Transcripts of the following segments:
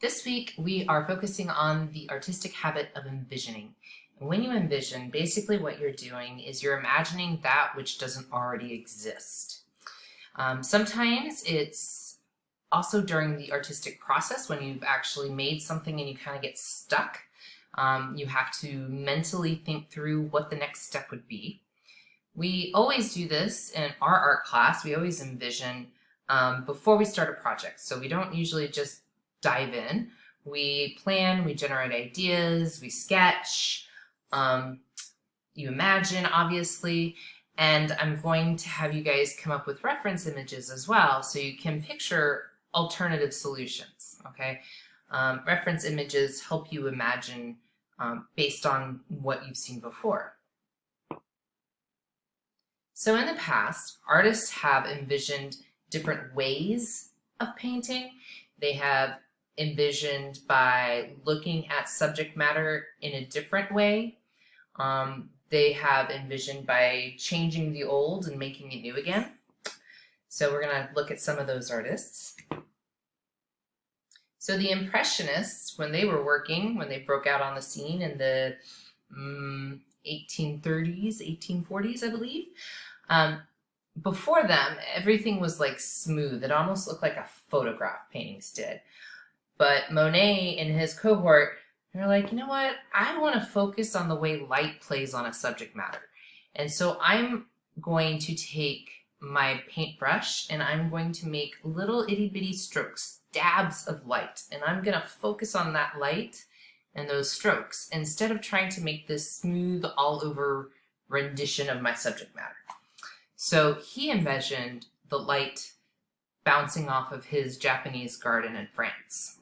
This week we are focusing on the artistic habit of envisioning. And when you envision, basically what you're doing is you're imagining that which doesn't already exist. Sometimes it's also during the artistic process when you've actually made something and you kind of get stuck. You have to mentally think through what the next step would be. We always do this in our art class. We always envision before we start a project. So we don't usually just dive in. We plan, we generate ideas, we sketch, you imagine, obviously, and I'm going to have you guys come up with reference images as well so you can picture alternative solutions, okay? Reference images help you imagine based on what you've seen before. So in the past, artists have envisioned different ways of painting. They have envisioned by looking at subject matter in a different way. They have envisioned by changing the old and making it new again. So we're going to look at some of those artists. So the Impressionists, when they were working, when they broke out on the scene in the 1830s, 1840s, I believe, before them, everything was like smooth. It almost looked like a photograph paintings did. But Monet and his cohort, they're like, you know what? I want to focus on the way light plays on a subject matter. And so I'm going to take my paintbrush and I'm going to make little itty bitty strokes, dabs of light. And I'm going to focus on that light and those strokes instead of trying to make this smooth all over rendition of my subject matter. So he envisioned the light bouncing off of his Japanese garden in France.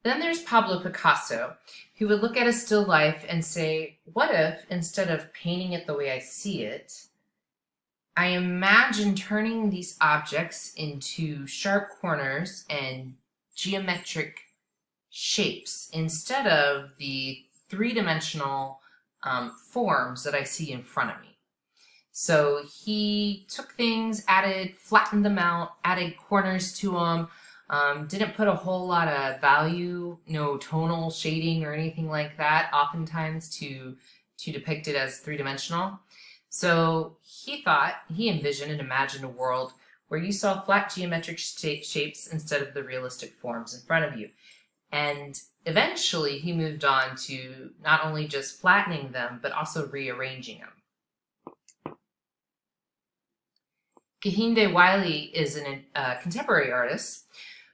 Then there's Pablo Picasso, who would look at a still life and say, what if, instead of painting it the way I see it, I imagine turning these objects into sharp corners and geometric shapes instead of the three-dimensional forms that I see in front of me. So he took things, flattened them out, added corners to them, didn't put a whole lot of value, no tonal shading or anything like that, oftentimes to depict it as three-dimensional. So he envisioned and imagined a world where you saw flat geometric shapes instead of the realistic forms in front of you. And eventually he moved on to not only just flattening them, but also rearranging them. Kehinde Wiley is a contemporary artist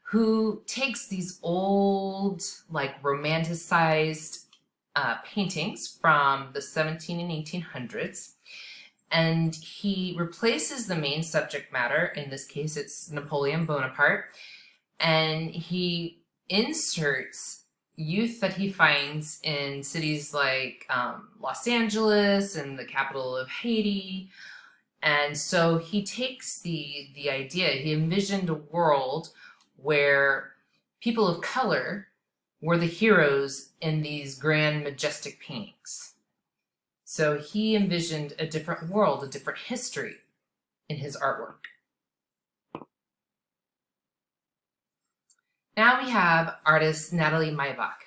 who takes these old, like romanticized paintings from the 17 and 1800s, and he replaces the main subject matter. In this case, it's Napoleon Bonaparte, and he inserts youth that he finds in cities like Los Angeles and the capital of Haiti. And so he takes the idea, he envisioned a world where people of color were the heroes in these grand, majestic paintings. So he envisioned a different world, a different history in his artwork. Now we have artist Natalie Maybach.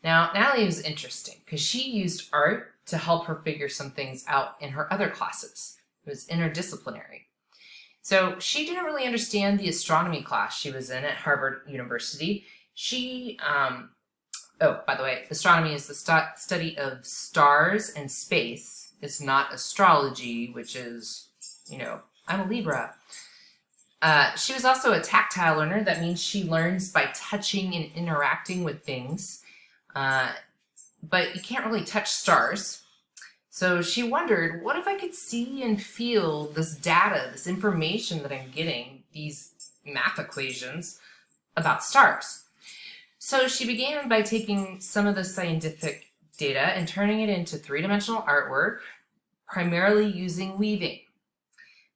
Now, Natalie was interesting because she used art to help her figure some things out in her other classes. It was interdisciplinary. So she didn't really understand the astronomy class she was in at Harvard University. By the way, astronomy is the study of stars and space. It's not astrology, which is, I'm a Libra. She was also a tactile learner. That means she learns by touching and interacting with things. But you can't really touch stars. So she wondered, what if I could see and feel this data, this information that I'm getting, these math equations about stars? So she began by taking some of the scientific data and turning it into three-dimensional artwork, primarily using weaving.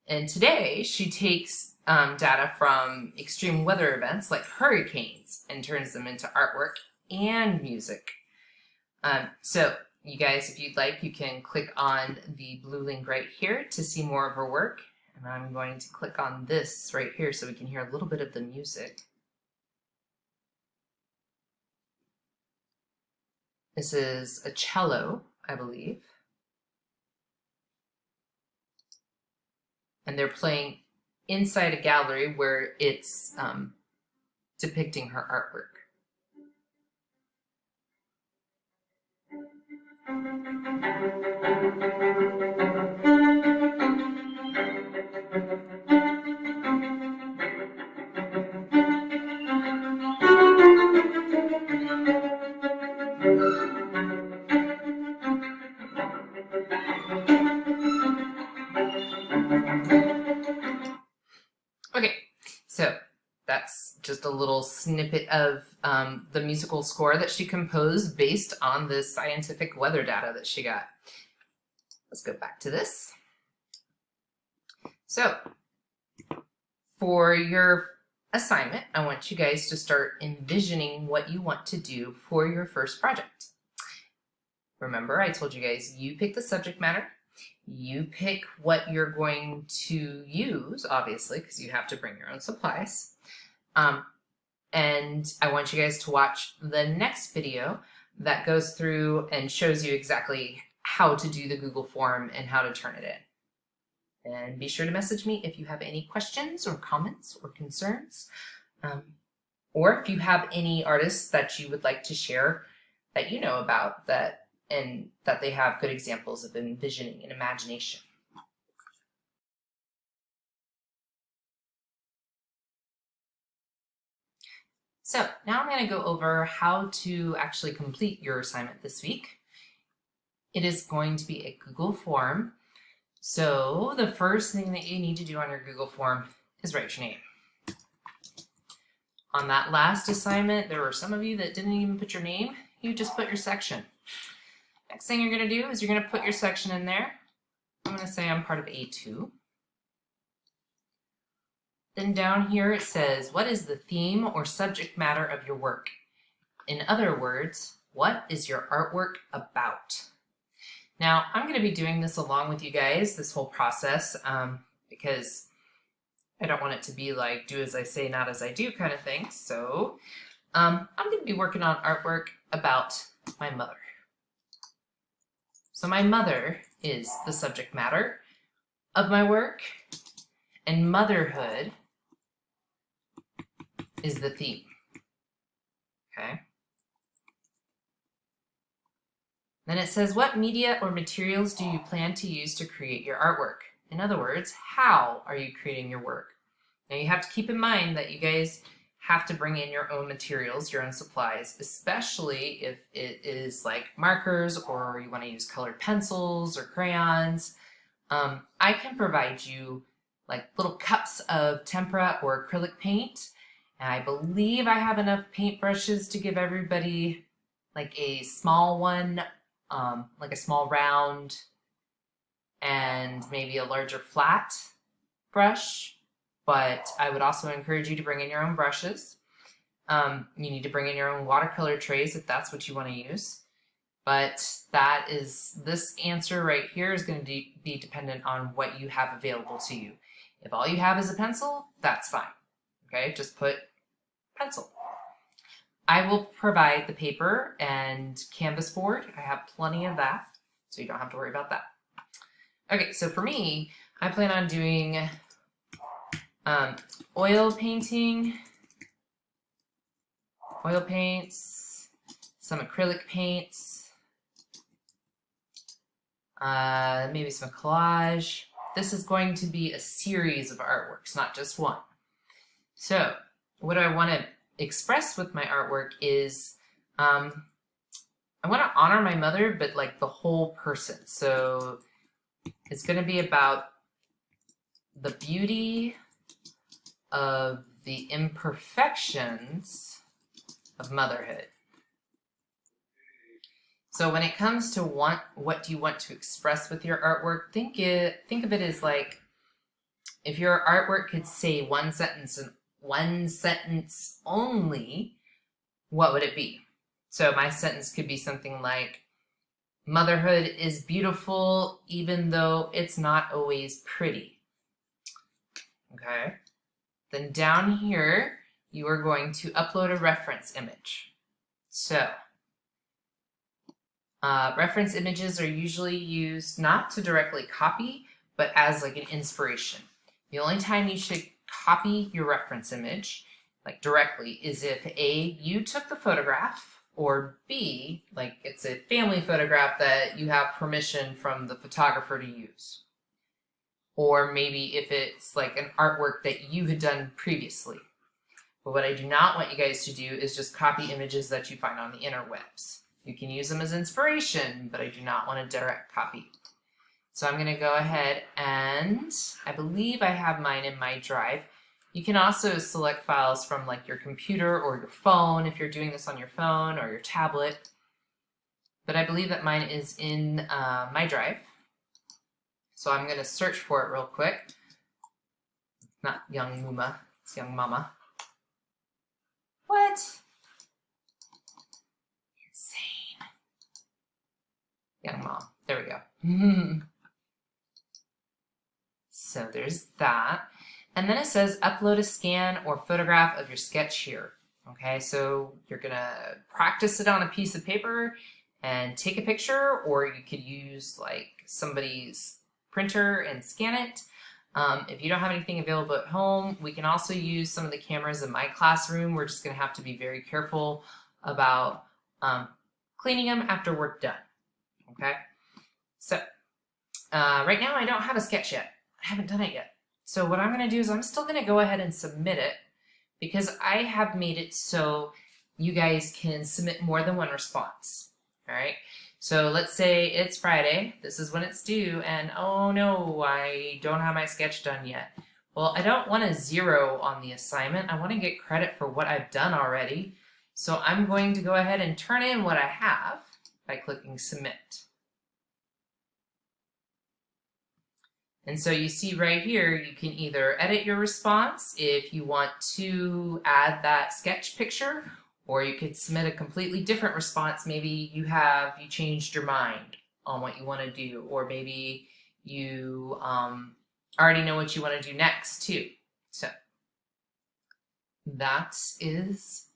And today she takes data from extreme weather events like hurricanes and turns them into artwork and music. So you guys, if you'd like, you can click on the blue link right here to see more of her work. And I'm going to click on this right here so we can hear a little bit of the music. This is a cello, I believe. And they're playing inside a gallery where it's depicting her artwork. Okay, so that's just a little snippet of the musical score that she composed based on the scientific weather data that she got. Let's go back to this. So, for your assignment, I want you guys to start envisioning what you want to do for your first project. Remember, I told you guys, you pick the subject matter, you pick what you're going to use, obviously, because you have to bring your own supplies. And I want you guys to watch the next video that goes through and shows you exactly how to do the Google form and how to turn it in. And be sure to message me if you have any questions or comments or concerns. Or if you have any artists that you would like to share that you know about that they have good examples of envisioning and imagination. So now I'm going to go over how to actually complete your assignment this week. It is going to be a Google form. So the first thing that you need to do on your Google form is write your name. On that last assignment, there were some of you that didn't even put your name. You just put your section. Next thing you're going to do is you're going to put your section in there. I'm going to say I'm part of A2. Then down here it says, what is the theme or subject matter of your work? In other words, what is your artwork about? Now, I'm going to be doing this along with you guys, this whole process, because I don't want it to be like do as I say, not as I do kind of thing. So I'm going to be working on artwork about my mother. So my mother is the subject matter of my work, and motherhood is the theme. Okay. Then it says, what media or materials do you plan to use to create your artwork? In other words, how are you creating your work? Now you have to keep in mind that you guys have to bring in your own materials, your own supplies, especially if it is like markers or you want to use colored pencils or crayons. I can provide you like little cups of tempera or acrylic paint. And I believe I have enough paintbrushes to give everybody like a small one, like a small round, and maybe a larger flat brush. But I would also encourage you to bring in your own brushes. You need to bring in your own watercolor trays if that's what you want to use. But this answer right here is going to be dependent on what you have available to you. If all you have is a pencil, that's fine. Okay, just put pencil. I will provide the paper and canvas board. I have plenty of that, so you don't have to worry about that. Okay, so for me, I plan on doing oil painting, oil paints, some acrylic paints, maybe some collage. This is going to be a series of artworks, not just one. So what I want to express with my artwork is I want to honor my mother, but like the whole person. So it's going to be about the beauty of the imperfections of motherhood. So when it comes to what do you want to express with your artwork, think of it as like if your artwork could say one sentence and one sentence only, what would it be? So my sentence could be something like, motherhood is beautiful even though it's not always pretty. okay? Then down here, you are going to upload a reference image. So, reference images are usually used not to directly copy, but as like an inspiration. The only time you should copy your reference image, like directly, is if A, you took the photograph, or B, like it's a family photograph that you have permission from the photographer to use. Or maybe if it's like an artwork that you had done previously. But what I do not want you guys to do is just copy images that you find on the interwebs. You can use them as inspiration, but I do not want a direct copy. So I'm going to go ahead and I believe I have mine in my drive. You can also select files from like your computer or your phone if you're doing this on your phone or your tablet. But I believe that mine is in my drive. So I'm going to search for it real quick. Not young Muma, it's young Mama. What? Insane. Young Mom. There we go. So there's that. And then it says upload a scan or photograph of your sketch here. Okay, so you're gonna practice it on a piece of paper and take a picture, or you could use like somebody's printer and scan it. If you don't have anything available at home, we can also use some of the cameras in my classroom. We're just gonna have to be very careful about cleaning them after work done. Okay, so right now I don't have a sketch yet. I haven't done it yet. So what I'm going to do is I'm still going to go ahead and submit it because I have made it so you guys can submit more than one response. All right. So let's say it's Friday. This is when it's due. And oh no, I don't have my sketch done yet. Well, I don't want a 0 on the assignment. I want to get credit for what I've done already. So I'm going to go ahead and turn in what I have by clicking submit. And so you see right here, you can either edit your response if you want to add that sketch picture, or you could submit a completely different response. Maybe you changed your mind on what you want to do, or maybe you already know what you want to do next too. So that is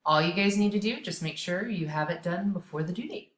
all you guys need to do. Just make sure you have it done before the due date.